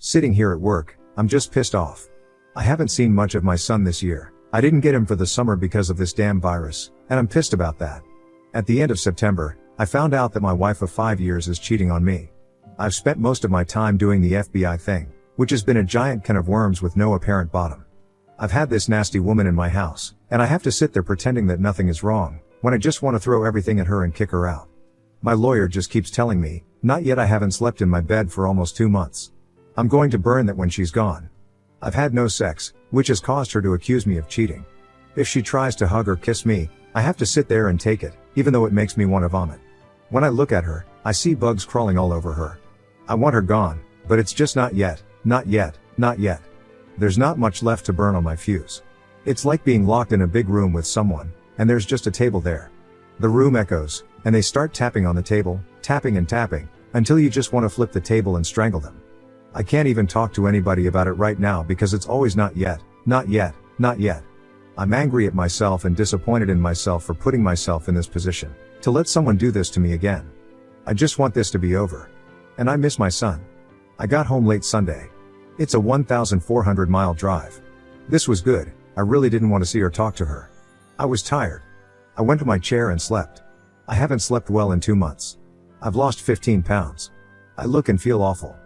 Sitting here at work, I'm just pissed off. I haven't seen much of my son this year. I didn't get him for the summer because of this damn virus, and I'm pissed about that. At the end of September, I found out that my wife of 5 years is cheating on me. I've spent most of my time doing the FBI thing, which has been a giant can of worms with no apparent bottom. I've had this nasty woman in my house, and I have to sit there pretending that nothing is wrong, when I just want to throw everything at her and kick her out. My lawyer just keeps telling me, not yet. I haven't slept in my bed for almost 2 months. I'm going to burn that when she's gone. I've had no sex, which has caused her to accuse me of cheating. If she tries to hug or kiss me, I have to sit there and take it, even though it makes me want to vomit. When I look at her, I see bugs crawling all over her. I want her gone, but it's just not yet, not yet, not yet. There's not much left to burn on my fuse. It's like being locked in a big room with someone, and there's just a table there. The room echoes, and they start tapping on the table, tapping and tapping, until you just want to flip the table and strangle them. I can't even talk to anybody about it right now because it's always not yet, not yet, not yet. I'm angry at myself and disappointed in myself for putting myself in this position, to let someone do this to me again. I just want this to be over. And I miss my son. I got home late Sunday. It's a 1,400-mile drive. This was good. I really didn't want to see or talk to her. I was tired. I went to my chair and slept. I haven't slept well in 2 months. I've lost 15 pounds. I look and feel awful.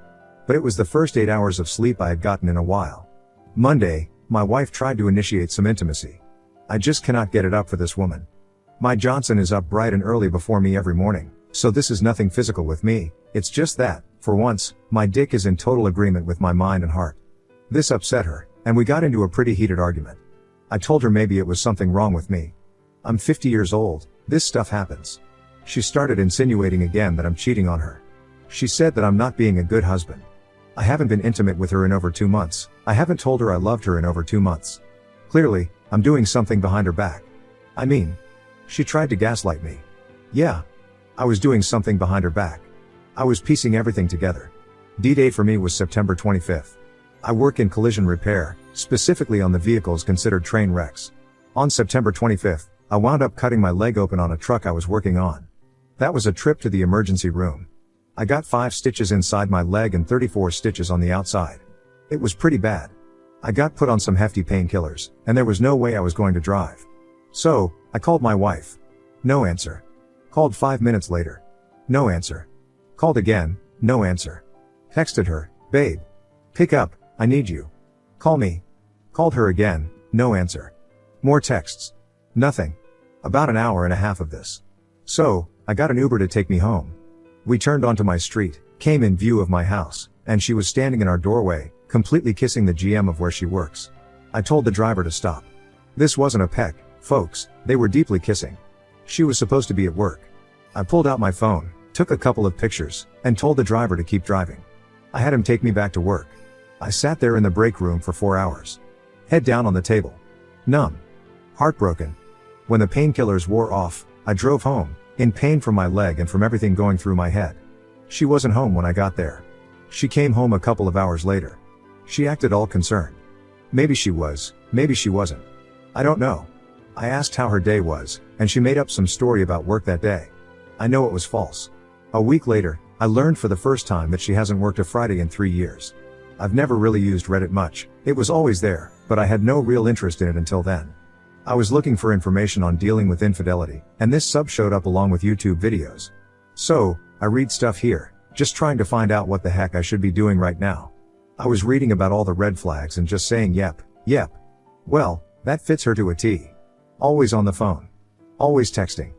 But it was the first 8 hours of sleep I had gotten in a while. Monday, my wife tried to initiate some intimacy. I just cannot get it up for this woman. My Johnson is up bright and early before me every morning, so this is nothing physical with me. It's just that, for once, my dick is in total agreement with my mind and heart. This upset her, and we got into a pretty heated argument. I told her maybe it was something wrong with me. I'm 50 years old, this stuff happens. She started insinuating again that I'm cheating on her. She said that I'm not being a good husband. I haven't been intimate with her in over 2 months. I haven't told her I loved her in over 2 months. Clearly, I'm doing something behind her back. I mean, she tried to gaslight me. Yeah, I was doing something behind her back. I was piecing everything together. D-Day for me was September 25th. I work in collision repair, specifically on the vehicles considered train wrecks. On September 25th, I wound up cutting my leg open on a truck I was working on. That was a trip to the emergency room. I got 5 stitches inside my leg and 34 stitches on the outside. It was pretty bad. I got put on some hefty painkillers, and there was no way I was going to drive. So, I called my wife. No answer. Called 5 minutes later. No answer. Called again, no answer. Texted her, babe. Pick up, I need you. Call me. Called her again, no answer. More texts. Nothing. About an hour and a half of this. So, I got an Uber to take me home. We turned onto my street, came in view of my house, and she was standing in our doorway, completely kissing the GM of where she works. I told the driver to stop. This wasn't a peck, folks, they were deeply kissing. She was supposed to be at work. I pulled out my phone, took a couple of pictures, and told the driver to keep driving. I had him take me back to work. I sat there in the break room for 4 hours. Head down on the table. Numb. Heartbroken. When the painkillers wore off, I drove home, in pain from my leg and from everything going through my head. She wasn't home when I got there. She came home a couple of hours later. She acted all concerned. Maybe she was, maybe she wasn't. I don't know. I asked how her day was, and she made up some story about work that day. I know it was false. A week later, I learned for the first time that she hasn't worked a Friday in 3 years. I've never really used Reddit much. It was always there, but I had no real interest in it until then. I was looking for information on dealing with infidelity, and this sub showed up along with YouTube videos. So, I read stuff here, just trying to find out what the heck I should be doing right now. I was reading about all the red flags and just saying yep. Well, that fits her to a T. Always on the phone. Always texting.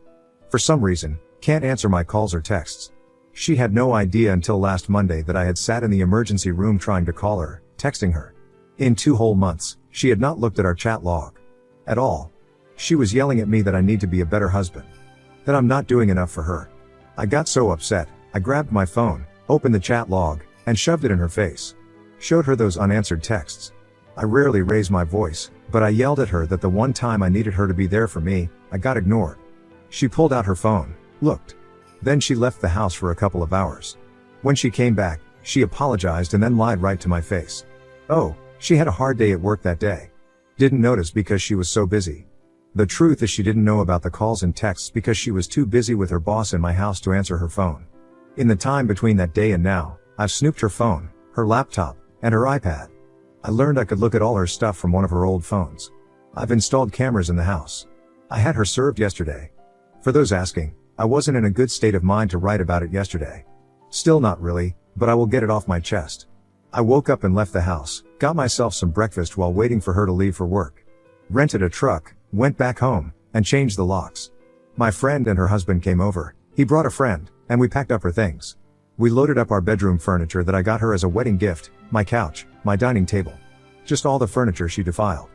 For some reason, can't answer my calls or texts. She had no idea until last Monday that I had sat in the emergency room trying to call her, texting her. In 2 whole months, she had not looked at our chat log. At all. She was yelling at me that I need to be a better husband. That I'm not doing enough for her. I got so upset, I grabbed my phone, opened the chat log, and shoved it in her face. Showed her those unanswered texts. I rarely raise my voice, but I yelled at her that the one time I needed her to be there for me, I got ignored. She pulled out her phone, looked. Then she left the house for a couple of hours. When she came back, she apologized and then lied right to my face. Oh, she had a hard day at work that day. Didn't notice because she was so busy. The truth is she didn't know about the calls and texts because she was too busy with her boss in my house to answer her phone. In the time between that day and now, I've snooped her phone, her laptop, and her iPad. I learned I could look at all her stuff from one of her old phones. I've installed cameras in the house. I had her served yesterday. For those asking, I wasn't in a good state of mind to write about it yesterday. Still not really, but I will get it off my chest. I woke up and left the house, got myself some breakfast while waiting for her to leave for work. Rented a truck, went back home, and changed the locks. My friend and her husband came over, he brought a friend, and we packed up her things. We loaded up our bedroom furniture that I got her as a wedding gift, my couch, my dining table. Just all the furniture she defiled.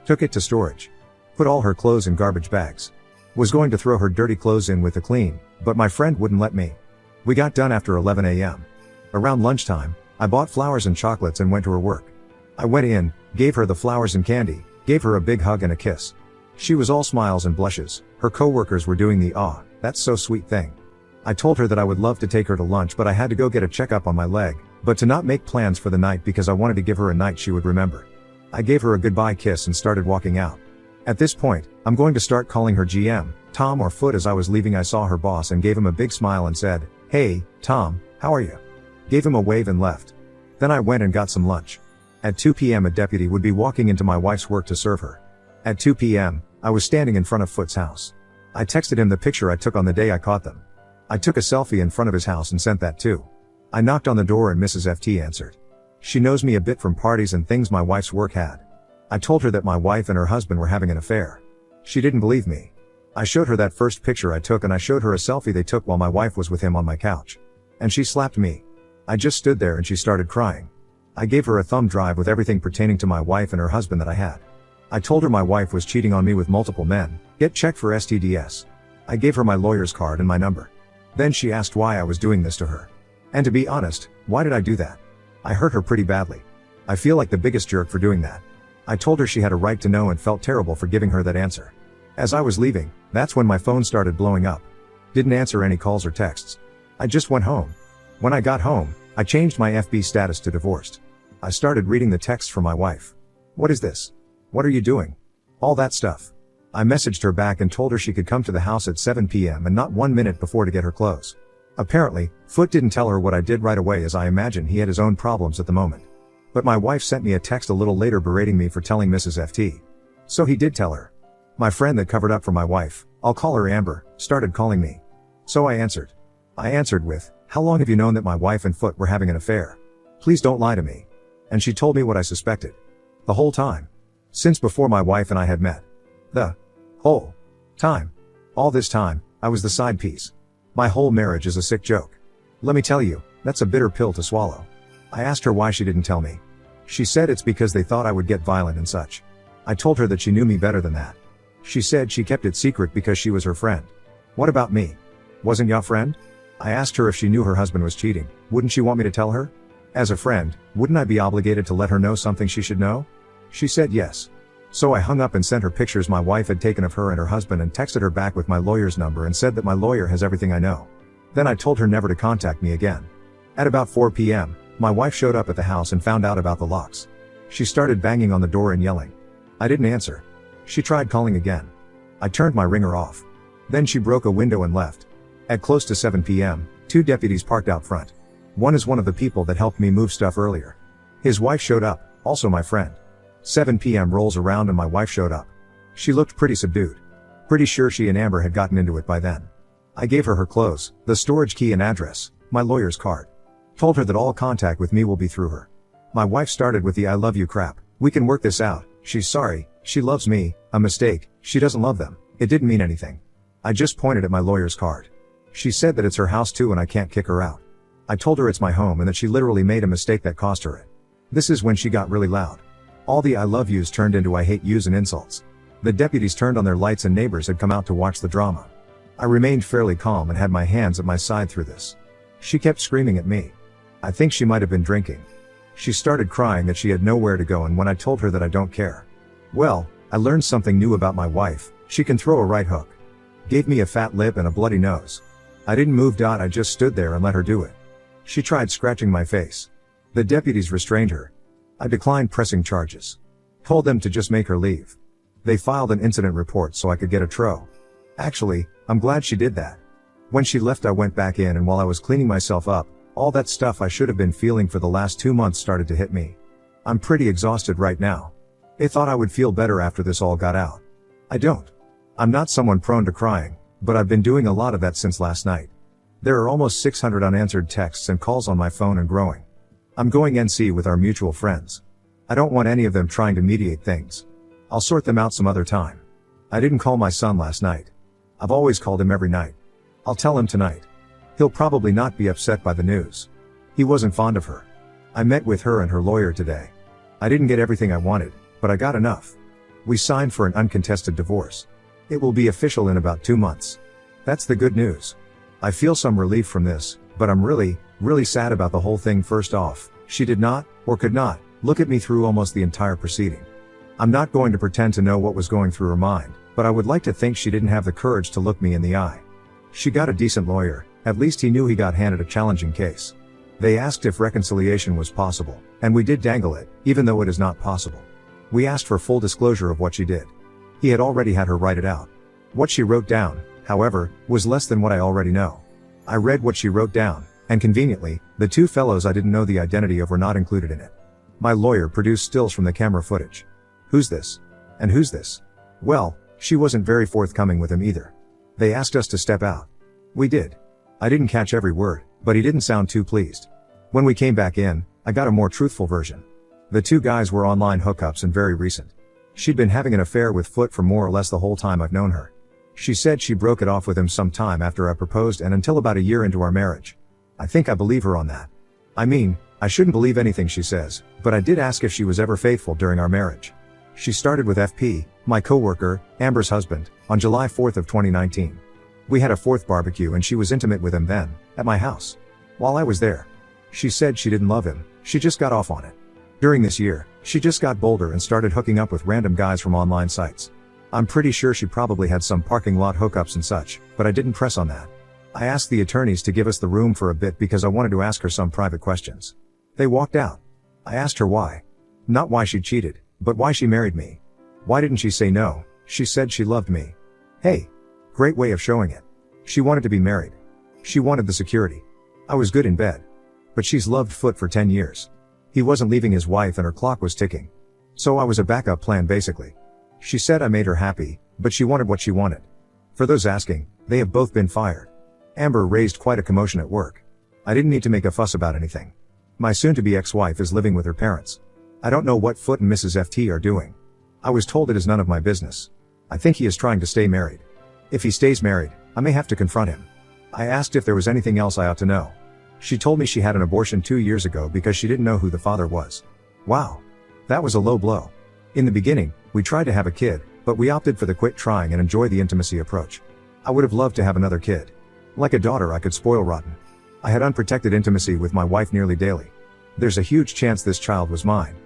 Took it to storage. Put all her clothes in garbage bags. Was going to throw her dirty clothes in with the clean, but my friend wouldn't let me. We got done after 11 a.m. Around lunchtime, I bought flowers and chocolates and went to her work. I went in, gave her the flowers and candy, gave her a big hug and a kiss. She was all smiles and blushes. Her coworkers were doing the that's so sweet thing. I told her that I would love to take her to lunch, but I had to go get a checkup on my leg, but to not make plans for the night because I wanted to give her a night she would remember. I gave her a goodbye kiss and started walking out. At this point, I'm going to start calling her GM, Tom or Foot. As I was leaving, I saw her boss and gave him a big smile and said, "Hey, Tom, how are you?" Gave him a wave and left. Then I went and got some lunch. At 2 p.m. a deputy would be walking into my wife's work to serve her. At 2 p.m., I was standing in front of Foot's house. I texted him the picture I took on the day I caught them. I took a selfie in front of his house and sent that too. I knocked on the door and Mrs. FT answered. She knows me a bit from parties and things my wife's work had. I told her that my wife and her husband were having an affair. She didn't believe me. I showed her that first picture I took and I showed her a selfie they took while my wife was with him on my couch. And she slapped me. I just stood there and she started crying. I gave her a thumb drive with everything pertaining to my wife and her husband that I had. I told her my wife was cheating on me with multiple men, get checked for STDs. I gave her my lawyer's card and my number. Then she asked why I was doing this to her. And to be honest, why did I do that? I hurt her pretty badly. I feel like the biggest jerk for doing that. I told her she had a right to know and felt terrible for giving her that answer. As I was leaving, that's when my phone started blowing up. Didn't answer any calls or texts. I just went home. When I got home, I changed my FB status to divorced. I started reading the texts from my wife. What is this? What are you doing? All that stuff. I messaged her back and told her she could come to the house at 7 p.m. and not 1 minute before to get her clothes. Apparently, Foot didn't tell her what I did right away, as I imagine he had his own problems at the moment. But my wife sent me a text a little later berating me for telling Mrs. FT. So he did tell her. My friend that covered up for my wife, I'll call her Amber, started calling me. So I answered. I answered with, "How long have you known that my wife and Foot were having an affair? Please don't lie to me." And she told me what I suspected. The whole time. Since before my wife and I had met. The whole time. All this time, I was the side piece. My whole marriage is a sick joke. Let me tell you, that's a bitter pill to swallow. I asked her why she didn't tell me. She said it's because they thought I would get violent and such. I told her that she knew me better than that. She said she kept it secret because she was her friend. What about me? Wasn't ya friend? I asked her if she knew her husband was cheating, wouldn't she want me to tell her? As a friend, wouldn't I be obligated to let her know something she should know? She said yes. So I hung up and sent her pictures my wife had taken of her and her husband and texted her back with my lawyer's number and said that my lawyer has everything I know. Then I told her never to contact me again. At about 4 p.m., my wife showed up at the house and found out about the locks. She started banging on the door and yelling. I didn't answer. She tried calling again. I turned my ringer off. Then she broke a window and left. At close to 7 p.m., 2 deputies parked out front. One is one of the people that helped me move stuff earlier. His wife showed up, also my friend. 7 p.m. rolls around and my wife showed up. She looked pretty subdued. Pretty sure she and Amber had gotten into it by then. I gave her her clothes, the storage key and address, my lawyer's card. Told her that all contact with me will be through her. My wife started with the "I love you" crap. We can work this out, she's sorry, she loves me, a mistake, she doesn't love them, it didn't mean anything. I just pointed at my lawyer's card. She said that it's her house too and I can't kick her out. I told her it's my home and that she literally made a mistake that cost her it. This is when she got really loud. All the "I love yous" turned into "I hate yous" and insults. The deputies turned on their lights and neighbors had come out to watch the drama. I remained fairly calm and had my hands at my side through this. She kept screaming at me. I think she might have been drinking. She started crying that she had nowhere to go, and when I told her that I don't care. Well, I learned something new about my wife, she can throw a right hook. Gave me a fat lip and a bloody nose. I didn't move. I just stood there and let her do it. She tried scratching my face. The deputies restrained her. I declined pressing charges. Told them to just make her leave. They filed an incident report so I could get a tro. Actually, I'm glad she did that. When she left I went back in and while I was cleaning myself up, All that stuff I should have been feeling for the last 2 months started to hit me. I'm pretty exhausted right now. I thought I would feel better after this all got out. I don't. I'm not someone prone to crying, but I've been doing a lot of that since last night. There are almost 600 unanswered texts and calls on my phone and growing. I'm going NC with our mutual friends. I don't want any of them trying to mediate things. I'll sort them out some other time. I didn't call my son last night. I've always called him every night. I'll tell him tonight. He'll probably not be upset by the news. He wasn't fond of her. I met with her and her lawyer today. I didn't get everything I wanted, but I got enough. We signed for an uncontested divorce. It will be official in about 2 months. That's the good news. I feel some relief from this, but I'm really sad about the whole thing. First off, she did not, or could not, look at me through almost the entire proceeding. I'm not going to pretend to know what was going through her mind, but I would like to think she didn't have the courage to look me in the eye. She got a decent lawyer, at least he knew he got handed a challenging case. They asked if reconciliation was possible, and we did dangle it, even though it is not possible. We asked for full disclosure of what she did. He had already had her write it out. What she wrote down, however, was less than what I already know. I read what she wrote down, and conveniently, the 2 fellows I didn't know the identity of were not included in it. My lawyer produced stills from the camera footage. Who's this? And who's this? Well, she wasn't very forthcoming with him either. They asked us to step out. We did. I didn't catch every word, but he didn't sound too pleased. When we came back in, I got a more truthful version. The 2 guys were online hookups and very recent. She'd been having an affair with Foot for more or less the whole time I've known her. She said she broke it off with him some time after I proposed and until about a year into our marriage. I think I believe her on that. I mean, I shouldn't believe anything she says, but I did ask if she was ever faithful during our marriage. She started with FP, my coworker, Amber's husband, on July 4th of 2019. We had a 4th barbecue and she was intimate with him then, at my house. While I was there. She said she didn't love him, she just got off on it. During this year, she just got bolder and started hooking up with random guys from online sites. I'm pretty sure she probably had some parking lot hookups and such, but I didn't press on that. I asked the attorneys to give us the room for a bit because I wanted to ask her some private questions. They walked out. I asked her why. Not why she cheated, but why she married me. Why didn't she say no? She said she loved me. Hey. Great way of showing it. She wanted to be married. She wanted the security. I was good in bed. But she's loved Foot for 10 years. He wasn't leaving his wife and her clock was ticking. So I was a backup plan basically. She said I made her happy, but she wanted what she wanted. For those asking, they have both been fired. Amber raised quite a commotion at work. I didn't need to make a fuss about anything. My soon-to-be ex-wife is living with her parents. I don't know what Foot and Mrs. FT are doing. I was told it is none of my business. I think he is trying to stay married. If he stays married, I may have to confront him. I asked if there was anything else I ought to know. She told me she had an abortion 2 years ago because she didn't know who the father was. Wow. That was a low blow. In the beginning, we tried to have a kid, but we opted for the quit trying and enjoy the intimacy approach. I would have loved to have another kid. Like a daughter I could spoil rotten. I had unprotected intimacy with my wife nearly daily. There's a huge chance this child was mine.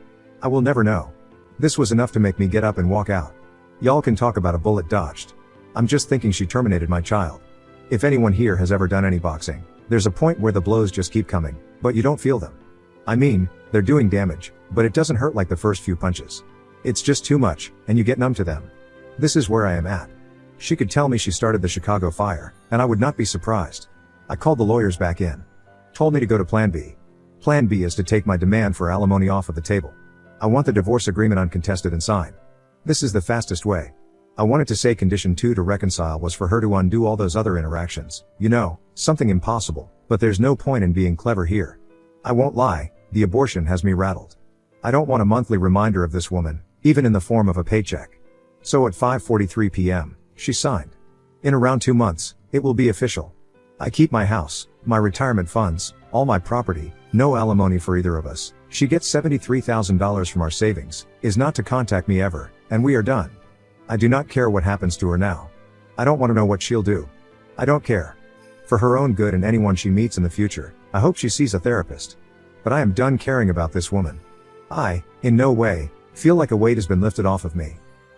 I will never know. This was enough to make me get up and walk out. Y'all can talk about a bullet dodged. I'm just thinking she terminated my child. If anyone here has ever done any boxing, there's a point where the blows just keep coming, but you don't feel them. I mean, they're doing damage, but it doesn't hurt like the first few punches. It's just too much, and you get numb to them. This is where I am at. She could tell me she started the Chicago fire, and I would not be surprised. I called the lawyers back in. Told me to go to Plan B. Plan B is to take my demand for alimony off of the table. I want the divorce agreement uncontested and signed. This is the fastest way. I wanted to say condition 2 to reconcile was for her to undo all those other interactions, you know, something impossible, but there's no point in being clever here. I won't lie, the abortion has me rattled. I don't want a monthly reminder of this woman, even in the form of a paycheck. So at 5:43 p.m., she signed. In around 2 months, it will be official. I keep my house, my retirement funds, all my property, no alimony for either of us. She gets $73,000 from our savings, is not to contact me ever, and we are done. I do not care what happens to her now. I don't want to know what she'll do. I don't care. For her own good and anyone she meets in the future, I hope she sees a therapist. But I am done caring about this woman. I, in no way, feel like a weight has been lifted off of me.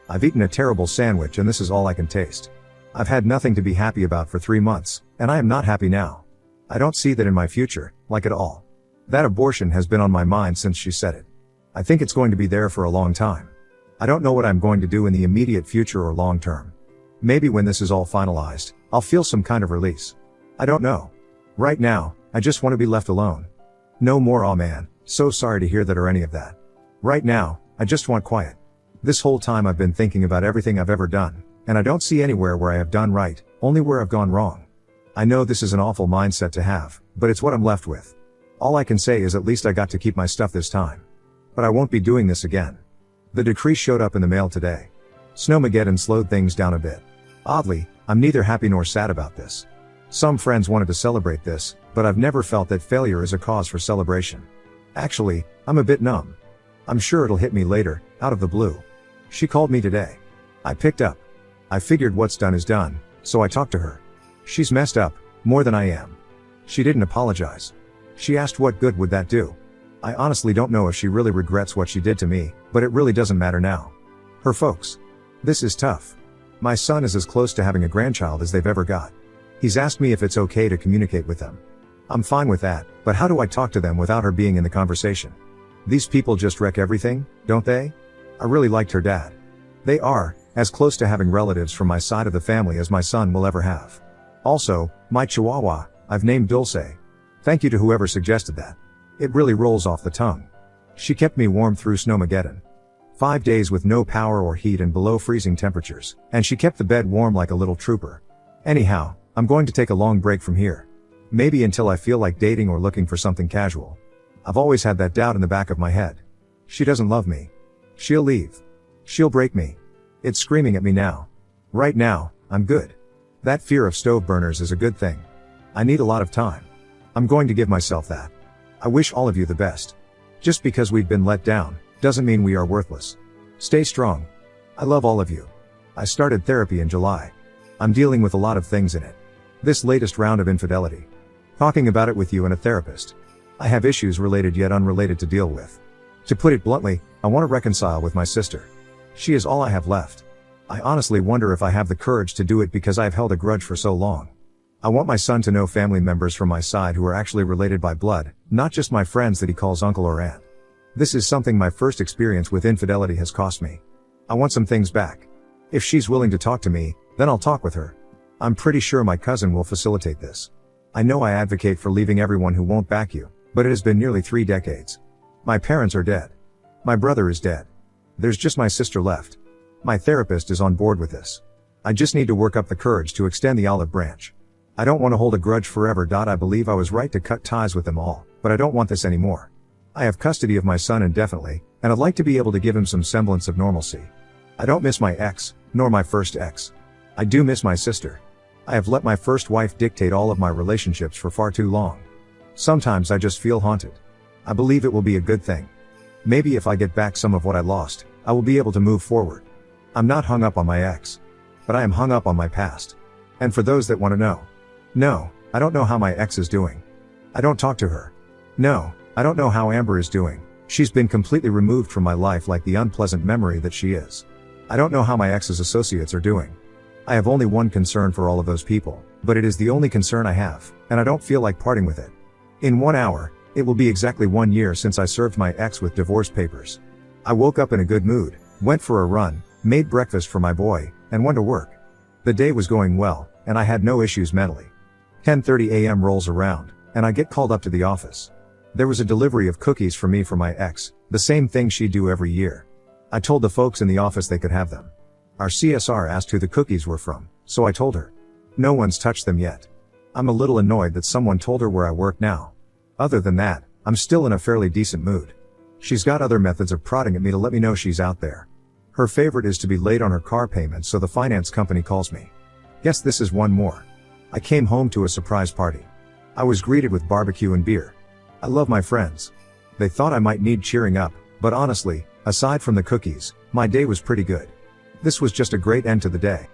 I've eaten a terrible sandwich and this is all I can taste. I've had nothing to be happy about for 3 months, and I am not happy now. I don't see that in my future, like at all. That abortion has been on my mind since she said it. I think it's going to be there for a long time. I don't know what I'm going to do in the immediate future or long term. Maybe when this is all finalized, I'll feel some kind of release. I don't know. Right now, I just want to be left alone. No more "aw man, so sorry to hear that" or any of that. Right now, I just want quiet. This whole time I've been thinking about everything I've ever done, and I don't see anywhere where I have done right, only where I've gone wrong. I know this is an awful mindset to have, but it's what I'm left with. All I can say is at least I got to keep my stuff this time. But I won't be doing this again. The decree showed up in the mail today. Snowmageddon slowed things down a bit. Oddly, I'm neither happy nor sad about this. Some friends wanted to celebrate this, but I've never felt that failure is a cause for celebration. Actually, I'm a bit numb. I'm sure it'll hit me later, out of the blue. She called me today. I picked up. I figured what's done is done, so I talked to her. She's messed up, more than I am. She didn't apologize. She asked what good would that do? I honestly don't know if she really regrets what she did to me, but it really doesn't matter now. Her folks. This is tough. My son is as close to having a grandchild as they've ever got. He's asked me if it's okay to communicate with them. I'm fine with that, but how do I talk to them without her being in the conversation? These people just wreck everything, don't they? I really liked her dad. They are, as close to having relatives from my side of the family as my son will ever have. Also, my chihuahua, I've named Dulce. Thank you to whoever suggested that. It really rolls off the tongue. She kept me warm through Snowmageddon. 5 days with no power or heat and below freezing temperatures, and she kept the bed warm like a little trooper. Anyhow, I'm going to take a long break from here. Maybe until I feel like dating or looking for something casual. I've always had that doubt in the back of my head. She doesn't love me. She'll leave. She'll break me. It's screaming at me now. Right now, I'm good. That fear of stove burners is a good thing. I need a lot of time. I'm going to give myself that. I wish all of you the best. Just because we've been let down, doesn't mean we are worthless. Stay strong. I love all of you. I started therapy in July. I'm dealing with a lot of things in it. This latest round of infidelity. Talking about it with you and a therapist. I have issues related yet unrelated to deal with. To put it bluntly, I want to reconcile with my sister. She is all I have left. I honestly wonder if I have the courage to do it because I've held a grudge for so long. I want my son to know family members from my side who are actually related by blood, not just my friends that he calls uncle or aunt. This is something my first experience with infidelity has cost me. I want some things back. If she's willing to talk to me, then I'll talk with her. I'm pretty sure my cousin will facilitate this. I know I advocate for leaving everyone who won't back you, but it has been nearly 3 decades. My parents are dead. My brother is dead. There's just my sister left. My therapist is on board with this. I just need to work up the courage to extend the olive branch. I don't want to hold a grudge forever. I believe I was right to cut ties with them all, but I don't want this anymore. I have custody of my son indefinitely, and I'd like to be able to give him some semblance of normalcy. I don't miss my ex, nor my first ex. I do miss my sister. I have let my first wife dictate all of my relationships for far too long. Sometimes I just feel haunted. I believe it will be a good thing. Maybe if I get back some of what I lost, I will be able to move forward. I'm not hung up on my ex. But I am hung up on my past. And for those that want to know. No, I don't know how my ex is doing. I don't talk to her. No, I don't know how Amber is doing. She's been completely removed from my life like the unpleasant memory that she is. I don't know how my ex's associates are doing. I have only one concern for all of those people, but it is the only concern I have, and I don't feel like parting with it. In 1 hour, it will be exactly 1 year since I served my ex with divorce papers. I woke up in a good mood, went for a run, made breakfast for my boy, and went to work. The day was going well, and I had no issues mentally. 10:30 a.m. rolls around, and I get called up to the office. There was a delivery of cookies for me from my ex, the same thing she'd do every year. I told the folks in the office they could have them. Our CSR asked who the cookies were from, so I told her. No one's touched them yet. I'm a little annoyed that someone told her where I work now. Other than that, I'm still in a fairly decent mood. She's got other methods of prodding at me to let me know she's out there. Her favorite is to be late on her car payment, so the finance company calls me. Guess this is one more. I came home to a surprise party. I was greeted with barbecue and beer. I love my friends. They thought I might need cheering up, but honestly, aside from the cookies, my day was pretty good. This was just a great end to the day.